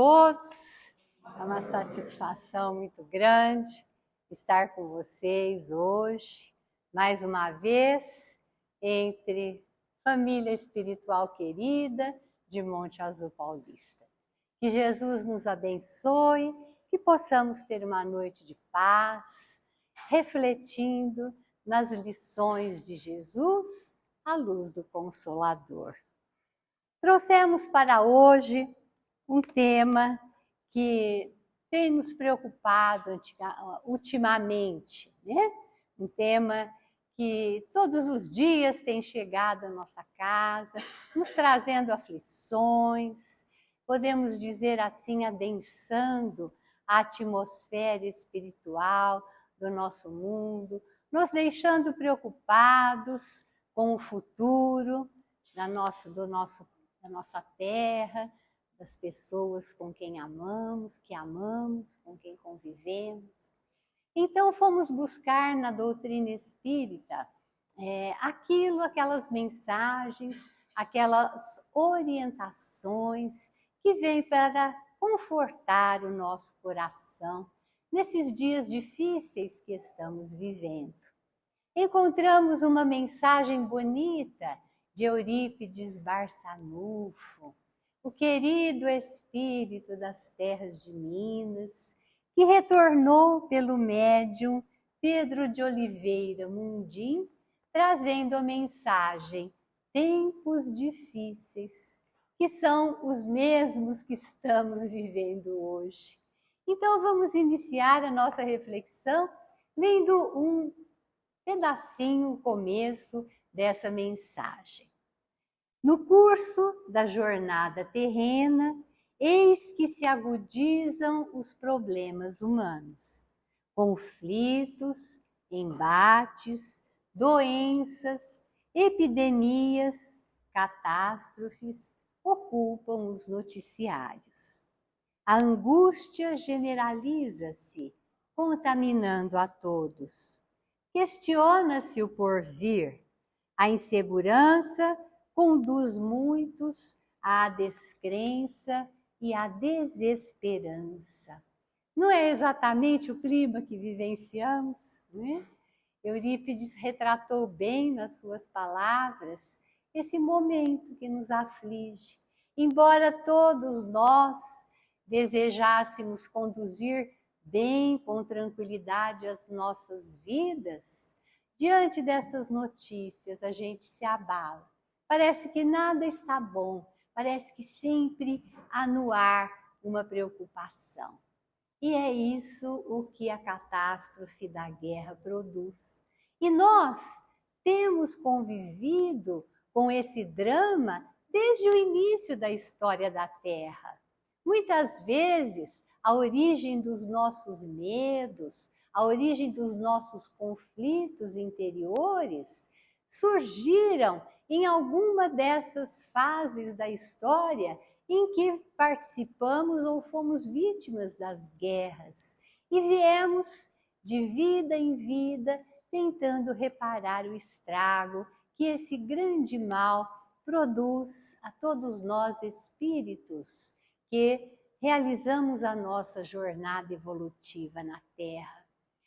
todos. É uma satisfação muito grande estar com vocês hoje, mais uma vez, entre família espiritual querida de Monte Azul Paulista. Que Jesus nos abençoe, que possamos ter uma noite de paz, refletindo nas lições de Jesus à luz do Consolador. Trouxemos para hoje um tema que tem nos preocupado ultimamente, né? Um tema que todos os dias tem chegado à nossa casa, nos trazendo aflições, podemos dizer assim, adensando a atmosfera espiritual do nosso mundo, nos deixando preocupados com o futuro da nossa terra, das pessoas com quem amamos, com quem convivemos. Então fomos buscar na doutrina espírita aquelas mensagens, aquelas orientações que vêm para confortar o nosso coração nesses dias difíceis que estamos vivendo. Encontramos uma mensagem bonita de Eurípides Barçanufo, o querido espírito das terras de Minas, que retornou pelo médium Pedro de Oliveira Mundim, trazendo a mensagem tempos difíceis, que são os mesmos que estamos vivendo hoje. Então vamos iniciar a nossa reflexão lendo um pedacinho, o começo dessa mensagem. No curso da jornada terrena, eis que se agudizam os problemas humanos. Conflitos, embates, doenças, epidemias, catástrofes ocupam os noticiários. A angústia generaliza-se, contaminando a todos. Questiona-se o porvir. A insegurança conduz muitos à descrença e à desesperança. Não é exatamente o clima que vivenciamos, né? Eurípides retratou bem nas suas palavras esse momento que nos aflige. Embora todos nós desejássemos conduzir bem, com tranquilidade as nossas vidas, diante dessas notícias a gente se abala. Parece que nada está bom, parece que sempre há no ar uma preocupação. E é isso o que a catástrofe da guerra produz. E nós temos convivido com esse drama desde o início da história da Terra. Muitas vezes, a origem dos nossos medos, a origem dos nossos conflitos interiores surgiram em alguma dessas fases da história em que participamos ou fomos vítimas das guerras e viemos de vida em vida tentando reparar o estrago que esse grande mal produz a todos nós espíritos que realizamos a nossa jornada evolutiva na Terra.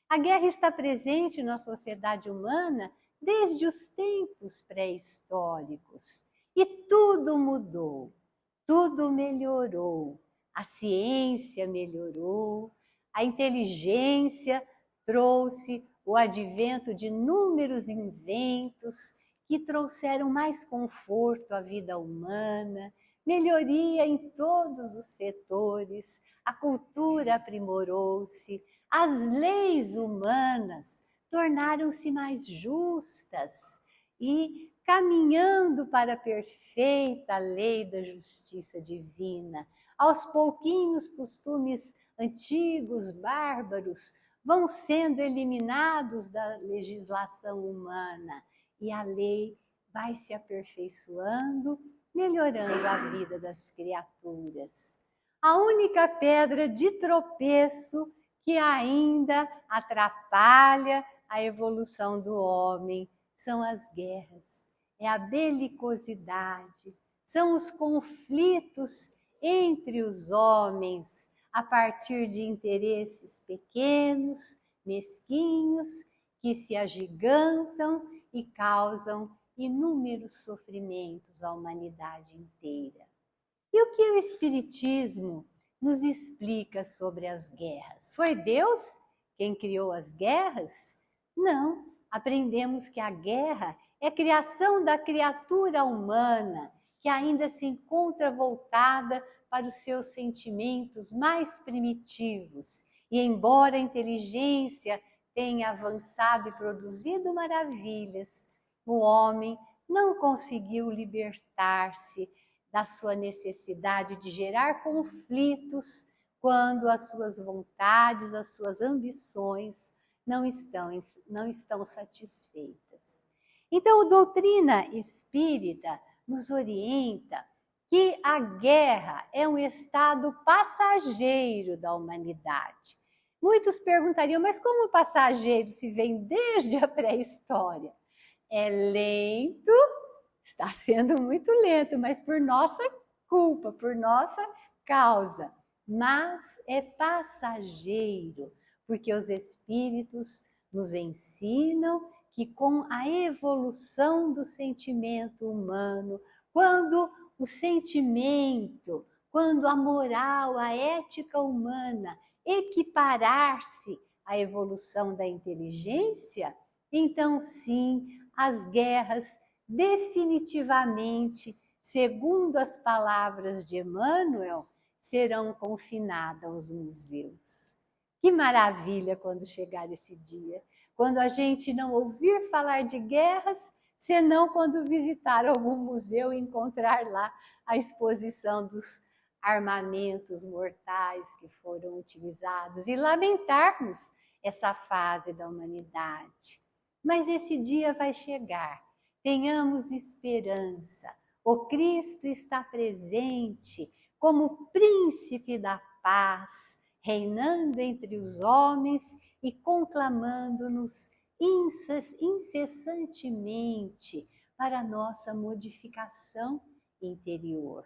A guerra está presente na sociedade humana desde os tempos pré-históricos e tudo mudou, tudo melhorou. A ciência melhorou, a inteligência trouxe o advento de inúmeros inventos que trouxeram mais conforto à vida humana, melhoria em todos os setores, a cultura aprimorou-se, as leis humanas tornaram-se mais justas e caminhando para a perfeita lei da justiça divina. Aos pouquinhos, costumes antigos, bárbaros, vão sendo eliminados da legislação humana e a lei vai se aperfeiçoando, melhorando a vida das criaturas. A única pedra de tropeço que ainda atrapalha a evolução do homem são as guerras, é a belicosidade, são os conflitos entre os homens a partir de interesses pequenos, mesquinhos, que se agigantam e causam inúmeros sofrimentos à humanidade inteira. E o que o Espiritismo nos explica sobre as guerras? Foi Deus quem criou as guerras? Não, aprendemos que a guerra é criação da criatura humana, que ainda se encontra voltada para os seus sentimentos mais primitivos. E embora a inteligência tenha avançado e produzido maravilhas, o homem não conseguiu libertar-se da sua necessidade de gerar conflitos quando as suas vontades, as suas ambições não estão satisfeitas. Então, a doutrina espírita nos orienta que a guerra é um estado passageiro da humanidade. Muitos perguntariam, mas como passageiro se vem desde a pré-história? É lento, está sendo muito lento, mas por nossa culpa, por nossa causa. Mas é passageiro, porque os espíritos nos ensinam que com a evolução do sentimento humano, quando o sentimento, quando a moral, a ética humana equiparar-se à evolução da inteligência, então sim, as guerras definitivamente, segundo as palavras de Emmanuel, serão confinadas aos museus. Que maravilha quando chegar esse dia, quando a gente não ouvir falar de guerras, senão quando visitar algum museu e encontrar lá a exposição dos armamentos mortais que foram utilizados e lamentarmos essa fase da humanidade. Mas esse dia vai chegar, tenhamos esperança. O Cristo está presente como príncipe da paz, reinando entre os homens e conclamando-nos incessantemente para a nossa modificação interior.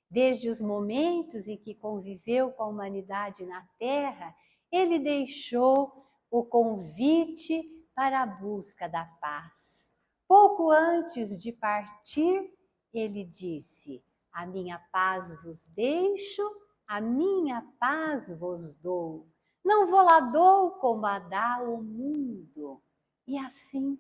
Desde os momentos em que conviveu com a humanidade na Terra, ele deixou o convite para a busca da paz. Pouco antes de partir, ele disse: a minha paz vos deixo, a minha paz vos dou. Não vou-la dou como a dá o mundo. E assim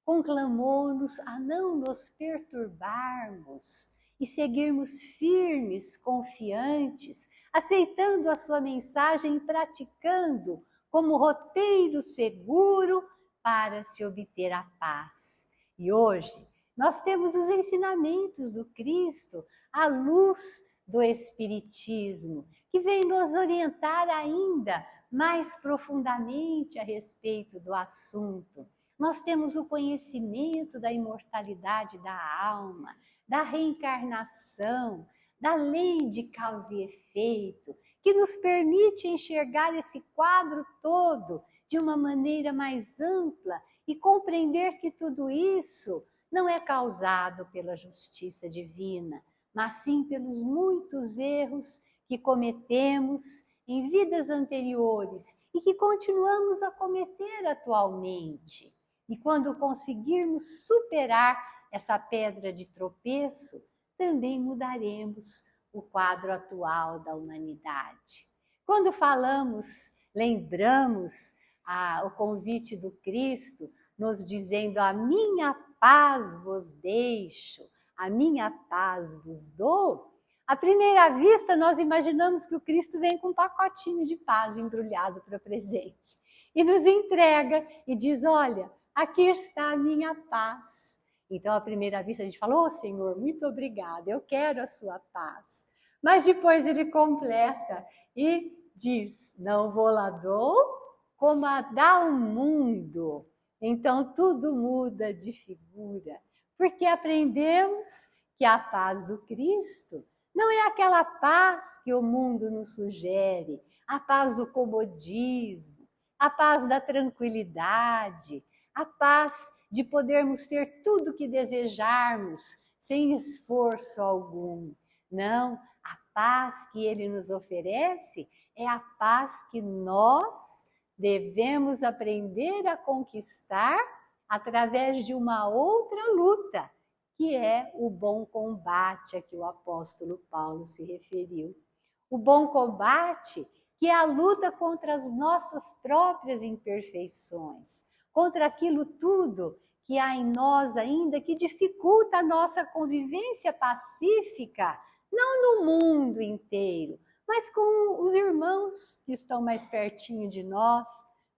conclamou-nos a não nos perturbarmos e seguirmos firmes, confiantes, aceitando a sua mensagem e praticando como roteiro seguro para se obter a paz. E hoje nós temos os ensinamentos do Cristo, a luz do Espiritismo, que vem nos orientar ainda mais profundamente a respeito do assunto. Nós temos o conhecimento da imortalidade da alma, da reencarnação, da lei de causa e efeito, que nos permite enxergar esse quadro todo de uma maneira mais ampla e compreender que tudo isso não é causado pela justiça divina, mas sim pelos muitos erros que cometemos em vidas anteriores e que continuamos a cometer atualmente. E quando conseguirmos superar essa pedra de tropeço, também mudaremos o quadro atual da humanidade. Quando falamos, lembramos o convite do Cristo, nos dizendo: a minha paz vos deixo, a minha paz vos dou. À primeira vista, nós imaginamos que o Cristo vem com um pacotinho de paz embrulhado para presente e nos entrega e diz: olha, aqui está a minha paz. Então, à primeira vista, a gente fala: oh, Senhor, muito obrigada, eu quero a sua paz. Mas depois ele completa e diz: não vou lá dou como a dá o mundo. Então, tudo muda de figura, porque aprendemos que a paz do Cristo não é aquela paz que o mundo nos sugere, a paz do comodismo, a paz da tranquilidade, a paz de podermos ter tudo o que desejarmos sem esforço algum. Não, a paz que ele nos oferece é a paz que nós devemos aprender a conquistar através de uma outra luta, que é o bom combate a que o apóstolo Paulo se referiu. O bom combate, que é a luta contra as nossas próprias imperfeições, contra aquilo tudo que há em nós ainda que dificulta a nossa convivência pacífica, não no mundo inteiro, mas com os irmãos que estão mais pertinho de nós,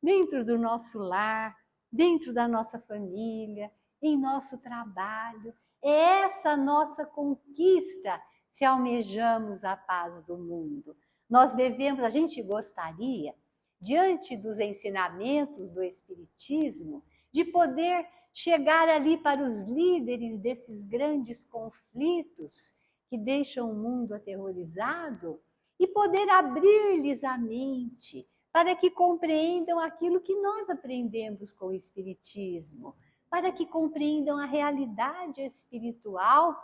dentro do nosso lar, dentro da nossa família, em nosso trabalho. É essa nossa conquista se almejamos a paz do mundo. Nós devemos, a gente gostaria, diante dos ensinamentos do Espiritismo, de poder chegar ali para os líderes desses grandes conflitos que deixam o mundo aterrorizado e poder abrir-lhes a mente para que compreendam aquilo que nós aprendemos com o Espiritismo, para que compreendam a realidade espiritual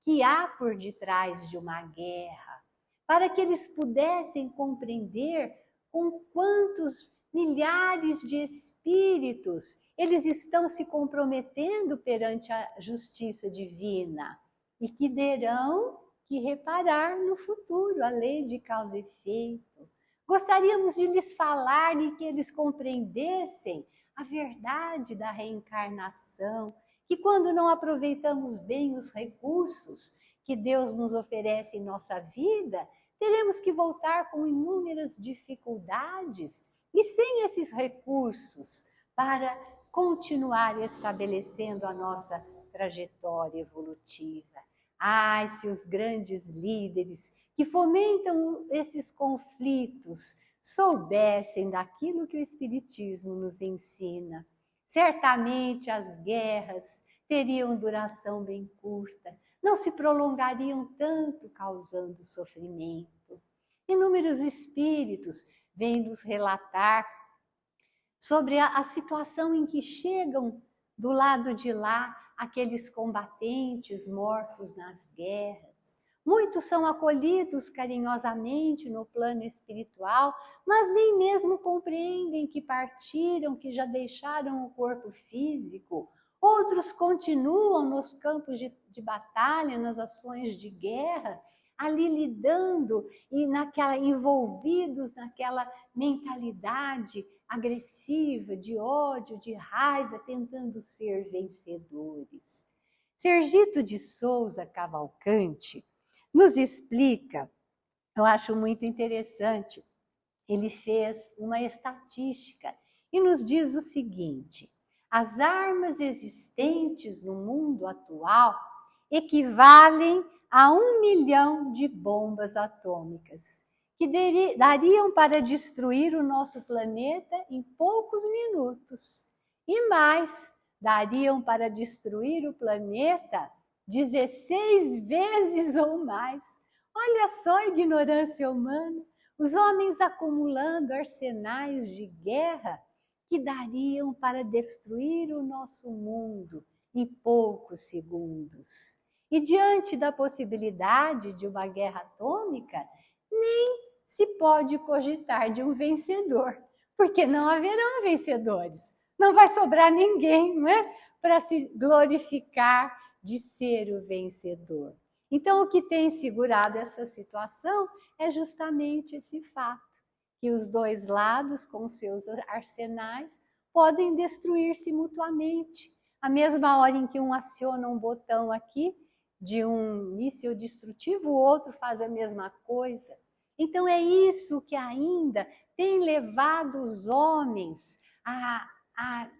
que há por detrás de uma guerra, para que eles pudessem compreender com quantos milhares de espíritos eles estão se comprometendo perante a justiça divina e que terão que reparar no futuro a lei de causa e efeito. Gostaríamos de lhes falar e que eles compreendessem a verdade da reencarnação, que quando não aproveitamos bem os recursos que Deus nos oferece em nossa vida, teremos que voltar com inúmeras dificuldades e sem esses recursos para continuar estabelecendo a nossa trajetória evolutiva. Ai, se os grandes líderes que fomentam esses conflitos soubessem daquilo que o Espiritismo nos ensina, certamente as guerras teriam duração bem curta, não se prolongariam tanto, causando sofrimento. Inúmeros espíritos vêm nos relatar sobre a situação em que chegam do lado de lá aqueles combatentes mortos nas guerras. Muitos são acolhidos carinhosamente no plano espiritual, mas nem mesmo compreendem que partiram, que já deixaram o corpo físico. Outros continuam nos campos de batalha, nas ações de guerra, ali lidando e envolvidos naquela mentalidade agressiva, de ódio, de raiva, tentando ser vencedores. Sergito de Souza Cavalcante nos explica, eu acho muito interessante, ele fez uma estatística e nos diz o seguinte: as armas existentes no mundo atual equivalem a 1 milhão de bombas atômicas, que dariam para destruir o nosso planeta em poucos minutos. E mais, dariam para destruir o planeta 16 vezes ou mais. Olha só a ignorância humana, os homens acumulando arsenais de guerra que dariam para destruir o nosso mundo em poucos segundos. E diante da possibilidade de uma guerra atômica, nem se pode cogitar de um vencedor, porque não haverão vencedores. Não vai sobrar ninguém, não é? Para se glorificar de ser o vencedor. Então, o que tem segurado essa situação é justamente esse fato, que os dois lados, com seus arsenais, podem destruir-se mutuamente. A mesma hora em que um aciona um botão aqui, de um míssil destrutivo, o outro faz a mesma coisa. Então é isso que ainda tem levado os homens a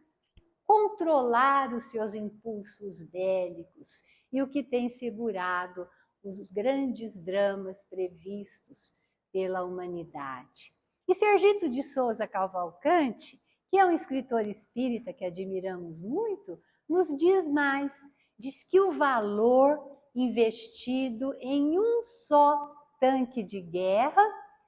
controlar os seus impulsos bélicos e o que tem segurado os grandes dramas previstos pela humanidade. E Sergito de Souza Cavalcante, que é um escritor espírita que admiramos muito, nos diz mais. Diz que o valor investido em um só tanque de guerra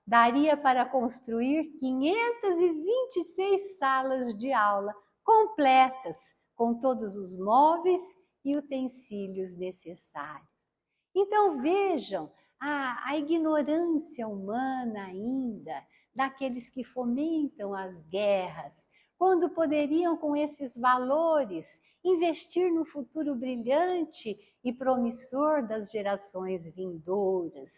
daria para construir 526 salas de aula completas, com todos os móveis e utensílios necessários. Então vejam a ignorância humana ainda, daqueles que fomentam as guerras, quando poderiam, com esses valores, investir no futuro brilhante e promissor das gerações vindouras,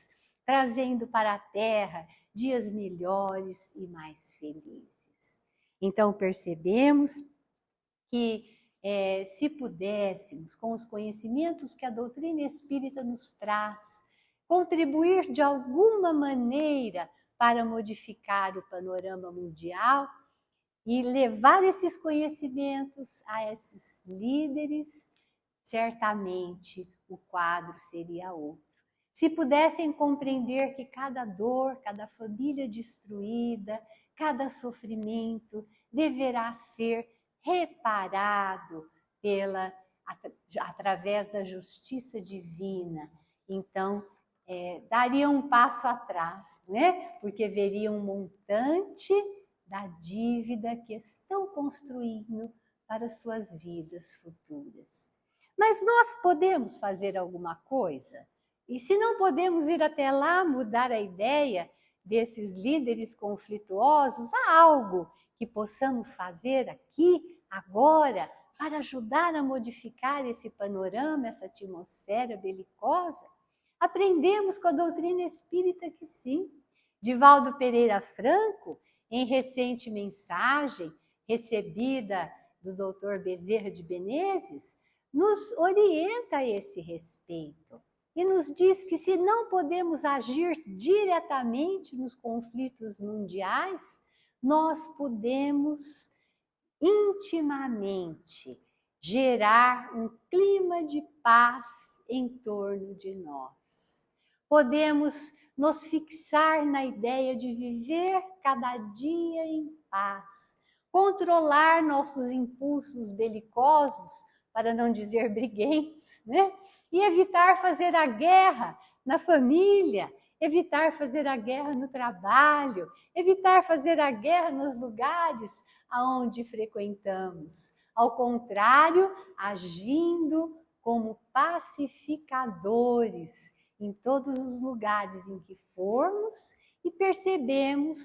trazendo para a Terra dias melhores e mais felizes. Então percebemos que se pudéssemos, com os conhecimentos que a doutrina espírita nos traz, contribuir de alguma maneira para modificar o panorama mundial e levar esses conhecimentos a esses líderes, certamente o quadro seria outro. Se pudessem compreender que cada dor, cada família destruída, cada sofrimento deverá ser reparado através da justiça divina, então daria um passo atrás, né? Porque veriam um montante da dívida que estão construindo para suas vidas futuras. Mas nós podemos fazer alguma coisa? E se não podemos ir até lá mudar a ideia desses líderes conflituosos, há algo que possamos fazer aqui, agora, para ajudar a modificar esse panorama, essa atmosfera belicosa? Aprendemos com a doutrina espírita que sim. Divaldo Pereira Franco, em recente mensagem recebida do Dr. Bezerra de Menezes, nos orienta a esse respeito e nos diz que se não podemos agir diretamente nos conflitos mundiais, nós podemos intimamente gerar um clima de paz em torno de nós. Podemos nos fixar na ideia de viver cada dia em paz, controlar nossos impulsos belicosos, para não dizer briguentos, né? E evitar fazer a guerra na família, evitar fazer a guerra no trabalho, evitar fazer a guerra nos lugares aonde frequentamos. Ao contrário, agindo como pacificadores em todos os lugares em que formos e percebermos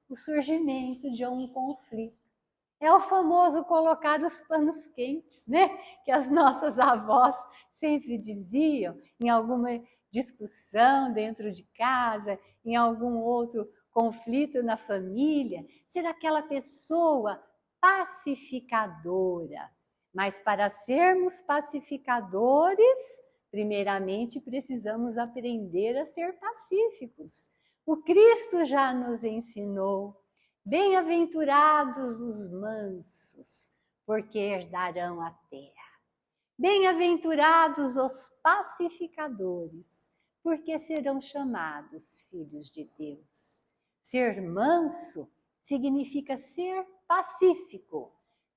o surgimento de um conflito. É o famoso colocar os panos quentes, né? Que as nossas avós sempre diziam em alguma discussão dentro de casa, em algum outro conflito na família, ser aquela pessoa pacificadora. Mas para sermos pacificadores, primeiramente precisamos aprender a ser pacíficos. O Cristo já nos ensinou. Bem-aventurados os mansos, porque herdarão a terra. Bem-aventurados os pacificadores, porque serão chamados filhos de Deus. Ser manso significa ser pacífico,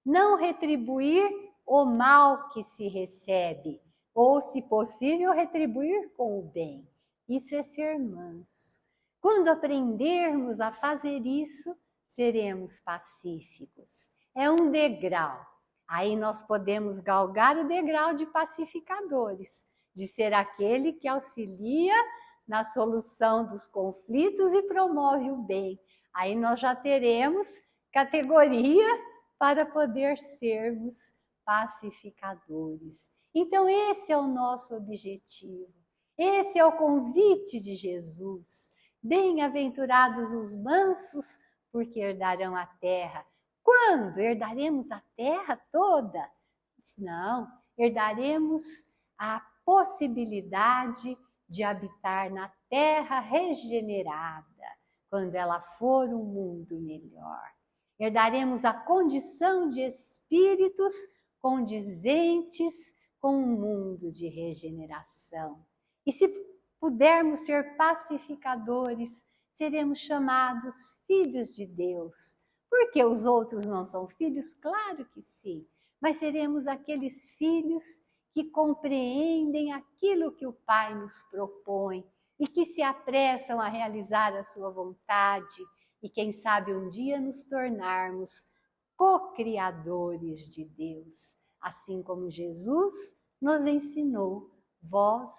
não retribuir o mal que se recebe, ou, se possível, retribuir com o bem. Isso é ser manso. Quando aprendermos a fazer isso, seremos pacíficos. É um degrau. Aí nós podemos galgar o degrau de pacificadores, de ser aquele que auxilia na solução dos conflitos e promove o bem. Aí nós já teremos categoria para poder sermos pacificadores. Então esse é o nosso objetivo. Esse é o convite de Jesus. Bem-aventurados os mansos, porque herdarão a terra. Quando? Herdaremos a terra toda? Não, herdaremos a possibilidade de habitar na terra regenerada, quando ela for um mundo melhor. Herdaremos a condição de espíritos condizentes com um mundo de regeneração. E se pudermos ser pacificadores, seremos chamados filhos de Deus. Por que os outros não são filhos? Claro que sim, mas seremos aqueles filhos que compreendem aquilo que o Pai nos propõe e que se apressam a realizar a sua vontade e, quem sabe, um dia nos tornarmos co-criadores de Deus, assim como Jesus nos ensinou: vós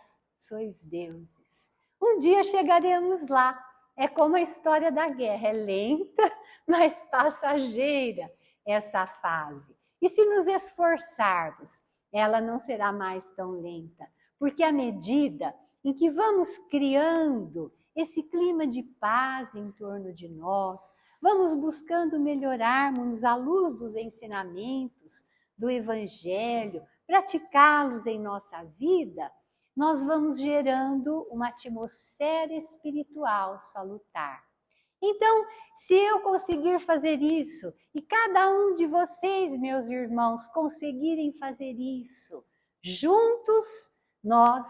sois deuses. Um dia chegaremos lá. É como a história da guerra, é lenta, mas passageira essa fase. E se nos esforçarmos, ela não será mais tão lenta, porque à medida em que vamos criando esse clima de paz em torno de nós, vamos buscando melhorarmos à luz dos ensinamentos do Evangelho, praticá-los em nossa vida, nós vamos gerando uma atmosfera espiritual salutar. Então, se eu conseguir fazer isso, e cada um de vocês, meus irmãos, conseguirem fazer isso, juntos nós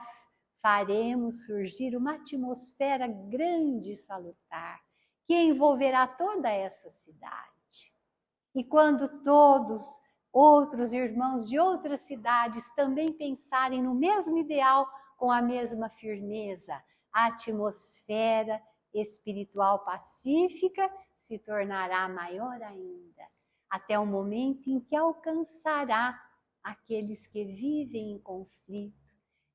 faremos surgir uma atmosfera grande e salutar, que envolverá toda essa cidade. E quando todos outros irmãos de outras cidades também pensarem no mesmo ideal, com a mesma firmeza, a atmosfera espiritual pacífica se tornará maior ainda, até o momento em que alcançará aqueles que vivem em conflito,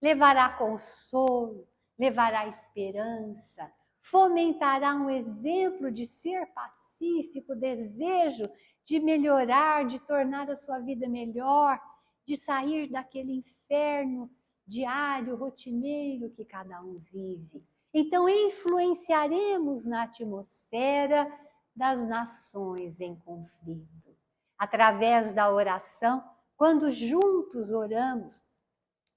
levará consolo, levará esperança, fomentará um exemplo de ser pacífico, desejo de melhorar, de tornar a sua vida melhor, de sair daquele inferno diário, rotineiro que cada um vive. Então, influenciaremos na atmosfera das nações em conflito. Através da oração, quando juntos oramos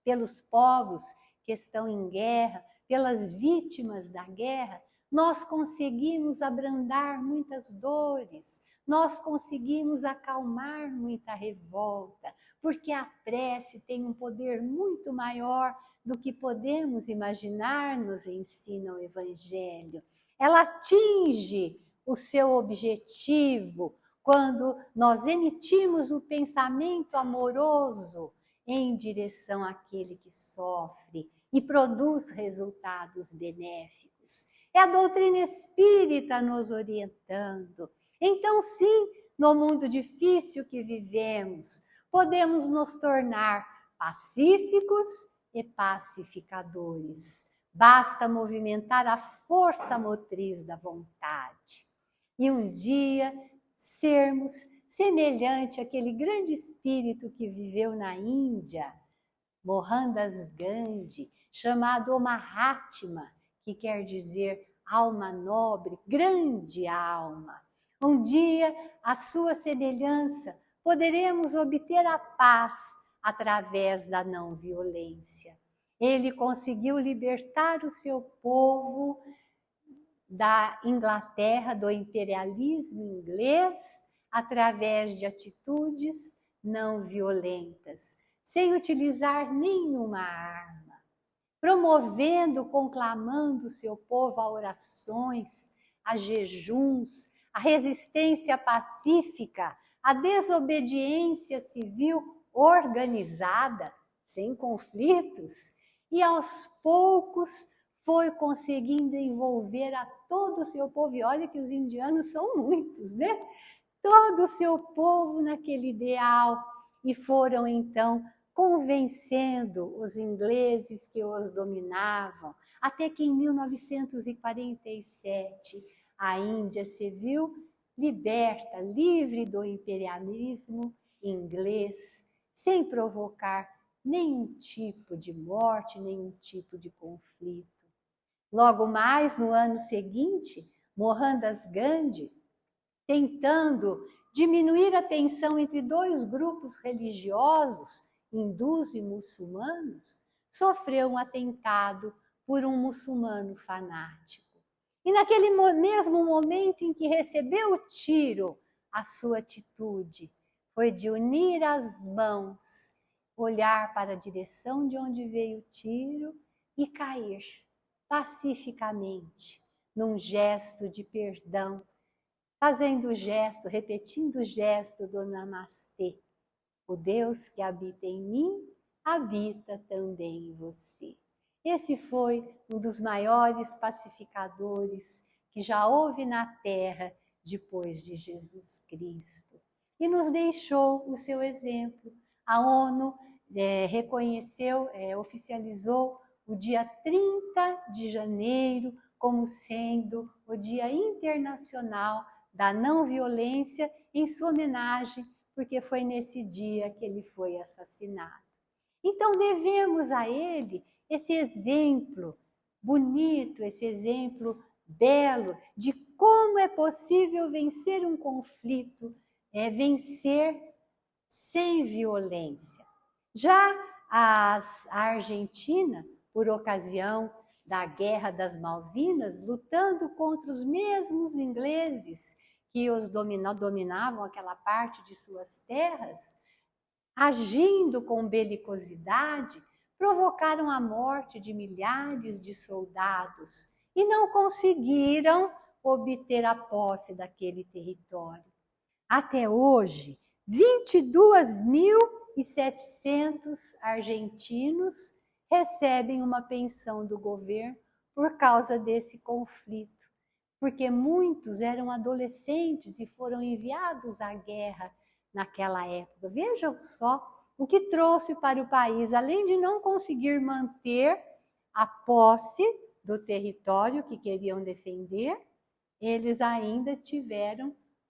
pelos povos que estão em guerra, pelas vítimas da guerra, nós conseguimos abrandar muitas dores, nós conseguimos acalmar muita revolta, porque a prece tem um poder muito maior do que podemos imaginar, nos ensina o Evangelho. Ela atinge o seu objetivo quando nós emitimos o pensamento amoroso em direção àquele que sofre e produz resultados benéficos. É a doutrina espírita nos orientando. Então, sim, no mundo difícil que vivemos, podemos nos tornar pacíficos e pacificadores. Basta movimentar a força motriz da vontade. E um dia sermos semelhante àquele grande espírito que viveu na Índia, Mohandas Gandhi, chamado Mahatma, que quer dizer alma nobre, grande alma. Um dia, à sua semelhança, poderemos obter a paz através da não violência. Ele conseguiu libertar o seu povo da Inglaterra, do imperialismo inglês, através de atitudes não violentas, sem utilizar nenhuma arma, promovendo, conclamando o seu povo a orações, a jejuns, a resistência pacífica, a desobediência civil organizada, sem conflitos, e aos poucos foi conseguindo envolver a todo o seu povo. E olha que os indianos são muitos, né? Todo o seu povo naquele ideal, e foram então convencendo os ingleses que os dominavam, até que em 1947 a Índia se viu liberta, livre do imperialismo inglês, sem provocar nenhum tipo de morte, nenhum tipo de conflito. Logo mais, no ano seguinte, Mohandas Gandhi, tentando diminuir a tensão entre dois grupos religiosos, hindus e muçulmanos, sofreu um atentado por um muçulmano fanático. E naquele mesmo momento em que recebeu o tiro, a sua atitude foi de unir as mãos, olhar para a direção de onde veio o tiro e cair pacificamente, num gesto de perdão, fazendo o gesto, repetindo o gesto do Namastê. O Deus que habita em mim, habita também em você. Esse foi um dos maiores pacificadores que já houve na Terra depois de Jesus Cristo. E nos deixou o seu exemplo. A ONU reconheceu, oficializou o dia 30 de janeiro como sendo o Dia Internacional da Não Violência, em sua homenagem, porque foi nesse dia que ele foi assassinado. Então devemos a ele esse exemplo bonito, esse exemplo belo de como é possível vencer um conflito, vencer sem violência. Já a Argentina, por ocasião da Guerra das Malvinas, lutando contra os mesmos ingleses que os dominavam aquela parte de suas terras, agindo com belicosidade, provocaram a morte de milhares de soldados e não conseguiram obter a posse daquele território. Até hoje, 22.700 argentinos recebem uma pensão do governo por causa desse conflito, porque muitos eram adolescentes e foram enviados à guerra naquela época. Vejam só o que trouxe para o país, além de não conseguir manter a posse do território que queriam defender, eles ainda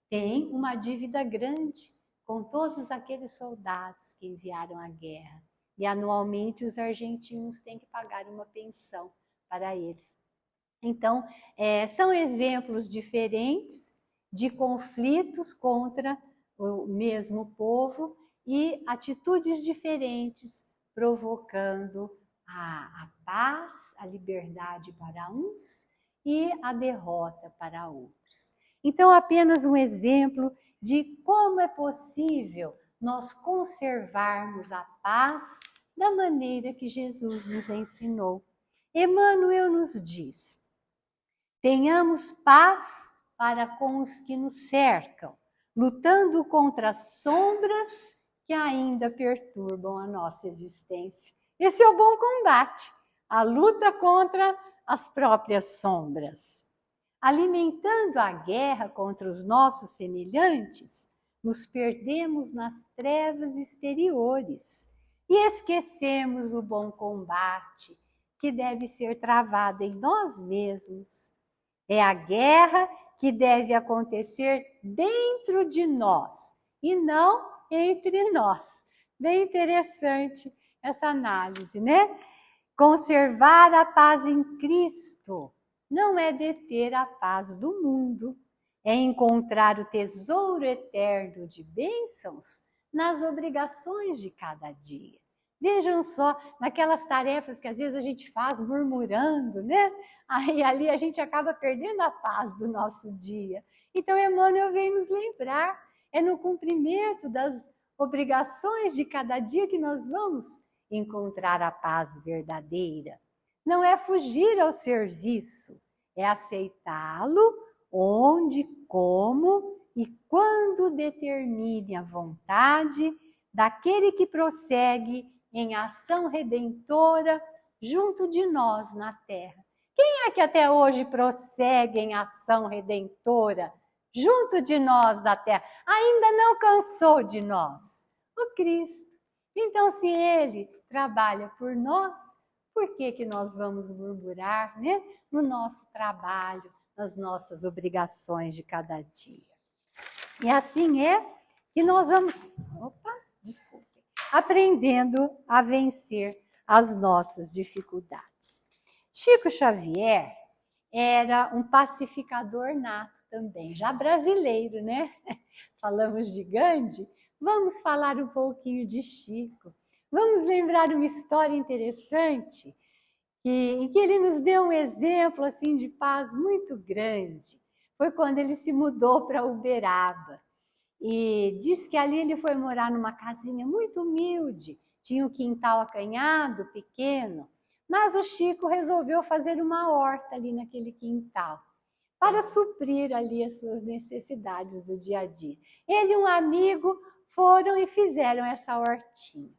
têm uma dívida grande com todos aqueles soldados que enviaram à guerra. E anualmente os argentinos têm que pagar uma pensão para eles. Então, são exemplos diferentes de conflitos contra o mesmo povo e atitudes diferentes, provocando a paz, a liberdade para uns e a derrota para outros. Então, apenas um exemplo de como é possível nós conservarmos a paz da maneira que Jesus nos ensinou. Emmanuel nos diz: tenhamos paz para com os que nos cercam, lutando contra as sombras que ainda perturbam a nossa existência. Esse é o bom combate, a luta contra as próprias sombras. Alimentando a guerra contra os nossos semelhantes, nos perdemos nas trevas exteriores e esquecemos o bom combate que deve ser travado em nós mesmos. É a guerra que deve acontecer dentro de nós e não entre nós. Bem interessante essa análise, né? Conservar a paz em Cristo não é deter a paz do mundo, é encontrar o tesouro eterno de bênçãos nas obrigações de cada dia. Vejam só, naquelas tarefas que às vezes a gente faz murmurando, né? Aí ali a gente acaba perdendo a paz do nosso dia. Então Emmanuel vem nos lembrar, é no cumprimento das obrigações de cada dia que nós vamos encontrar a paz verdadeira. Não é fugir ao serviço, é aceitá-lo onde, como e quando determine a vontade daquele que prossegue em ação redentora junto de nós na terra. Quem é que até hoje prossegue em ação redentora junto de nós na terra? Ainda não cansou de nós? O Cristo. Então, se Ele trabalha por nós, por que nós vamos murmurar, né? No nosso trabalho, nas nossas obrigações de cada dia. E assim é que nós vamos, aprendendo a vencer as nossas dificuldades. Chico Xavier era um pacificador nato também, já brasileiro, né? Falamos de Gandhi, vamos falar um pouquinho de Chico. Vamos lembrar uma história interessante em que ele nos deu um exemplo assim de paz muito grande. Foi quando ele se mudou para Uberaba. E diz que ali ele foi morar numa casinha muito humilde, tinha um quintal acanhado, pequeno, mas o Chico resolveu fazer uma horta ali naquele quintal, para suprir ali as suas necessidades do dia a dia. Ele e um amigo foram e fizeram essa hortinha.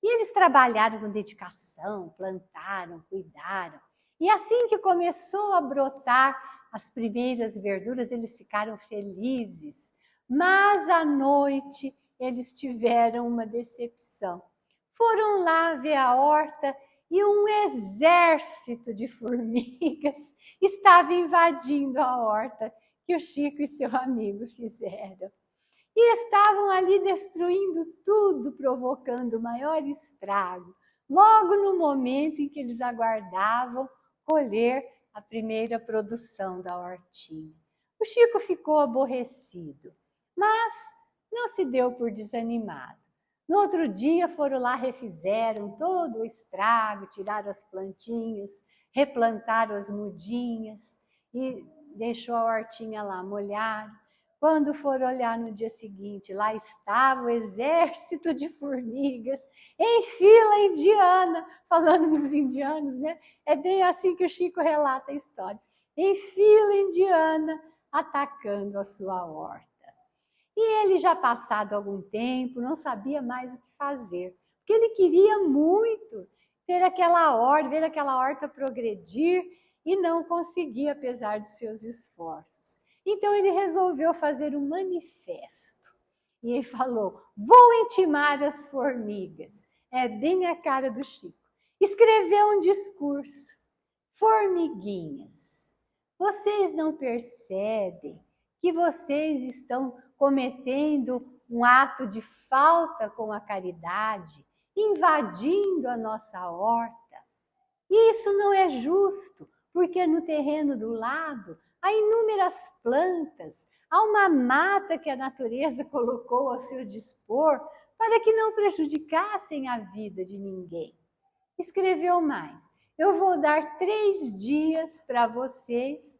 E eles trabalharam com dedicação, plantaram, cuidaram. E assim que começou a brotar as primeiras verduras, eles ficaram felizes. Mas à noite eles tiveram uma decepção. Foram lá ver a horta e um exército de formigas estava invadindo a horta que o Chico e seu amigo fizeram. E estavam ali destruindo tudo, provocando o maior estrago, logo no momento em que eles aguardavam colher a primeira produção da hortinha. O Chico ficou aborrecido, mas não se deu por desanimado. No outro dia foram lá, refizeram todo o estrago, tiraram as plantinhas, replantaram as mudinhas e deixou a hortinha lá molhada. Quando foram olhar no dia seguinte, lá estava o exército de formigas em fila indiana, falando dos indianos, né? É bem assim que o Chico relata a história. Em fila indiana, atacando a sua horta. E ele, já passado algum tempo, não sabia mais o que fazer, porque ele queria muito ver aquela horta progredir e não conseguia, apesar dos seus esforços. Então ele resolveu fazer um manifesto. E ele falou: vou intimar as formigas. É bem a cara do Chico. Escreveu um discurso. Formiguinhas, vocês não percebem que vocês estão cometendo um ato de falta com a caridade, invadindo a nossa horta? Isso não é justo, porque no terreno do lado há inúmeras plantas, há uma mata que a natureza colocou ao seu dispor para que não prejudicassem a vida de ninguém. Escreveu mais: eu vou dar 3 dias para vocês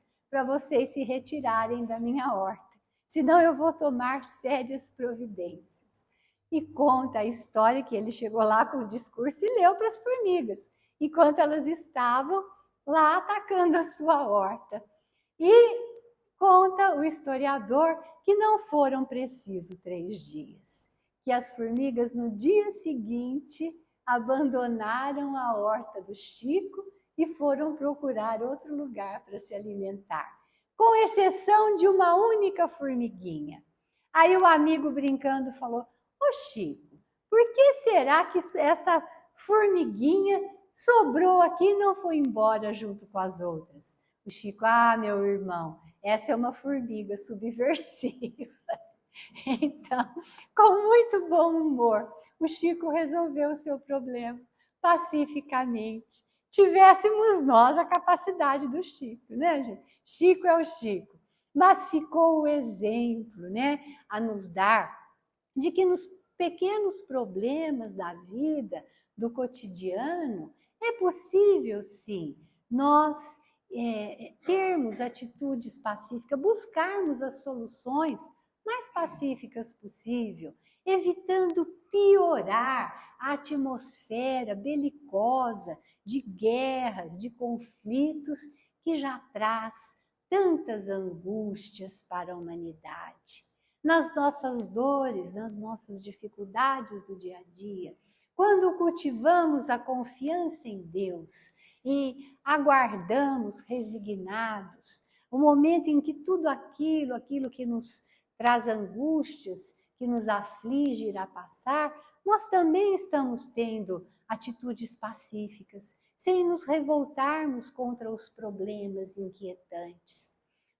se retirarem da minha horta, senão eu vou tomar sérias providências. E conta a história que ele chegou lá com o discurso e leu para as formigas, enquanto elas estavam lá atacando a sua horta. E conta o historiador que não foram precisos 3 dias, que as formigas no dia seguinte abandonaram a horta do Chico e foram procurar outro lugar para se alimentar, com exceção de uma única formiguinha. Aí o amigo, brincando, falou: ô Chico, por que será que essa formiguinha sobrou aqui e não foi embora junto com as outras? O Chico: ah, meu irmão, essa é uma formiga subversiva. Então, com muito bom humor, o Chico resolveu o seu problema pacificamente. Tivéssemos nós a capacidade do Chico, né, gente? Chico é o Chico. Mas ficou o exemplo, né, a nos dar de que nos pequenos problemas da vida, do cotidiano, é possível, sim, nós termos atitudes pacíficas, buscarmos as soluções mais pacíficas possível, evitando piorar a atmosfera belicosa de guerras, de conflitos, que já traz tantas angústias para a humanidade. Nas nossas dores, nas nossas dificuldades do dia a dia, quando cultivamos a confiança em Deus e aguardamos resignados o momento em que tudo aquilo que nos traz angústias, que nos aflige, irá passar, nós também estamos tendo atitudes pacíficas, sem nos revoltarmos contra os problemas inquietantes.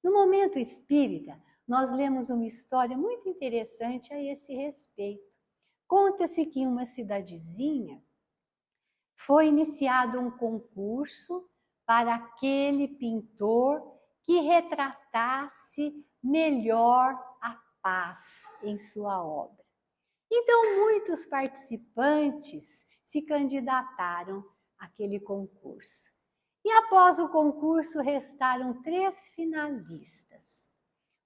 No Momento Espírita, nós lemos uma história muito interessante a esse respeito. Conta-se que em uma cidadezinha foi iniciado um concurso para aquele pintor que retratasse melhor a paz em sua obra. Então, muitos participantes se candidataram àquele concurso. E após o concurso, restaram 3 finalistas.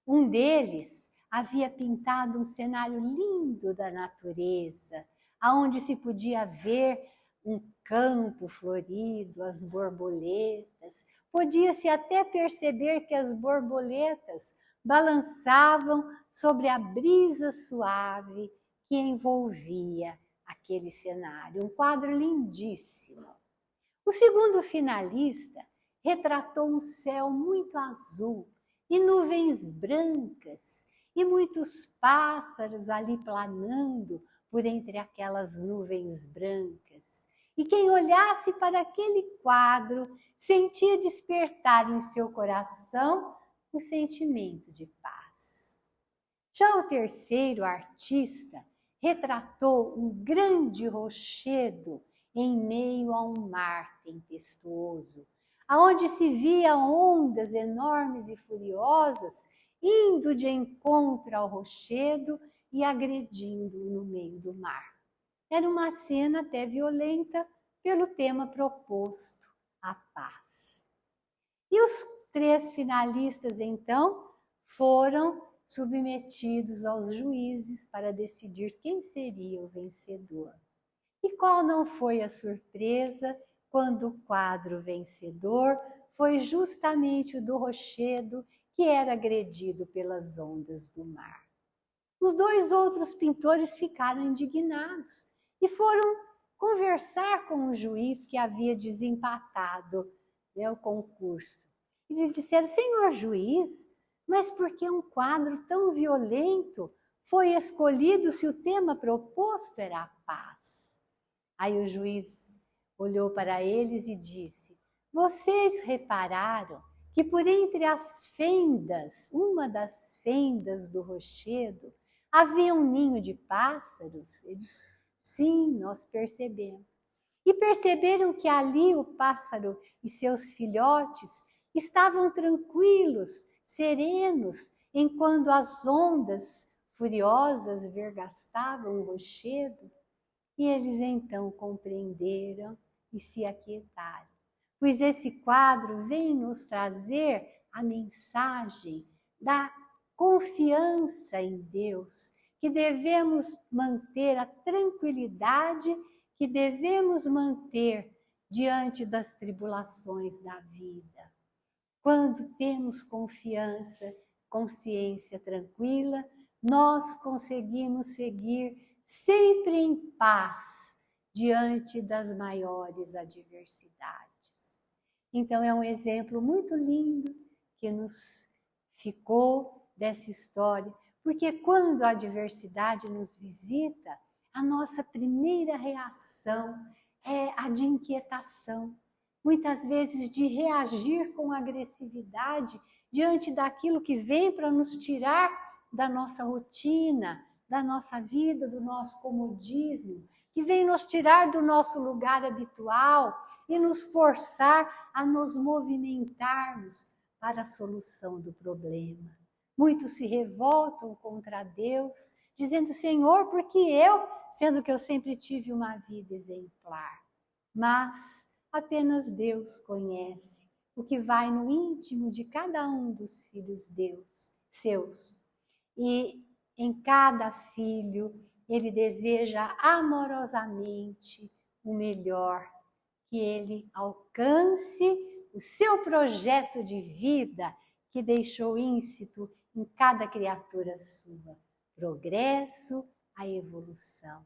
Um deles havia pintado um cenário lindo da natureza, onde se podia ver um campo florido, as borboletas. Podia-se até perceber que as borboletas balançavam sobre a brisa suave que envolvia aquele cenário. Um quadro lindíssimo. O segundo finalista retratou um céu muito azul e nuvens brancas e muitos pássaros ali planando por entre aquelas nuvens brancas. e quem olhasse para aquele quadro sentia despertar em seu coração o sentimento de paz. Já o terceiro artista retratou um grande rochedo em meio a um mar tempestuoso, aonde se via ondas enormes e furiosas indo de encontro ao rochedo e agredindo-o no meio do mar. Era uma cena até violenta pelo tema proposto, a paz. E os 3 finalistas, então, foram submetidos aos juízes para decidir quem seria o vencedor. E qual não foi a surpresa quando o quadro vencedor foi justamente o do rochedo que era agredido pelas ondas do mar. Os 2 outros pintores ficaram indignados e foram conversar com o juiz que havia desempatado, o concurso. E lhe disseram: senhor juiz, mas por que um quadro tão violento foi escolhido se o tema proposto era a paz? Aí o juiz olhou para eles e disse: vocês repararam que por entre as fendas, uma das fendas do rochedo, havia um ninho de pássaros? Eles: sim, nós percebemos. E perceberam que ali o pássaro e seus filhotes estavam tranquilos, serenos, enquanto as ondas furiosas vergastavam o rochedo? E eles então compreenderam e se aquietaram, pois esse quadro vem nos trazer a mensagem da confiança em Deus, que devemos manter a tranquilidade que devemos manter diante das tribulações da vida. Quando temos confiança, consciência tranquila, nós conseguimos seguir sempre em paz diante das maiores adversidades. Então é um exemplo muito lindo que nos ficou dessa história, porque quando a adversidade nos visita, a nossa primeira reação é a de inquietação, muitas vezes de reagir com agressividade diante daquilo que vem para nos tirar da nossa rotina, da nossa vida, do nosso comodismo, que vem nos tirar do nosso lugar habitual e nos forçar a nos movimentarmos para a solução do problema. Muitos se revoltam contra Deus, dizendo: Senhor, por que eu, sendo que eu sempre tive uma vida exemplar? Mas apenas Deus conhece o que vai no íntimo de cada um dos filhos seus. E em cada filho, Ele deseja amorosamente o melhor, que ele alcance o seu projeto de vida que deixou íncito em cada criatura sua. Progresso, a evolução.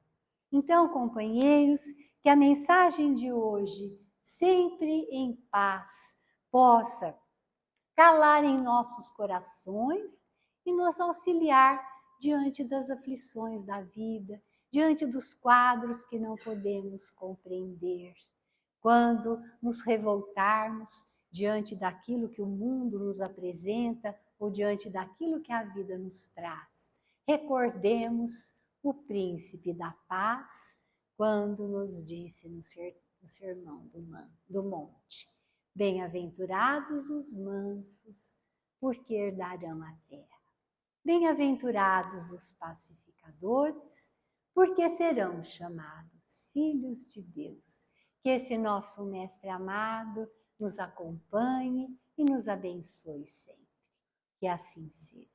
Então, companheiros, que a mensagem de hoje, sempre em paz, possa calar em nossos corações e nos auxiliar diante das aflições da vida, diante dos quadros que não podemos compreender. Quando nos revoltarmos diante daquilo que o mundo nos apresenta ou diante daquilo que a vida nos traz, recordemos o príncipe da paz quando nos disse no Sermão do Monte: bem-aventurados os mansos, porque herdarão a terra. Bem-aventurados os pacificadores, porque serão chamados filhos de Deus. Que esse nosso Mestre amado nos acompanhe e nos abençoe sempre. Que assim seja.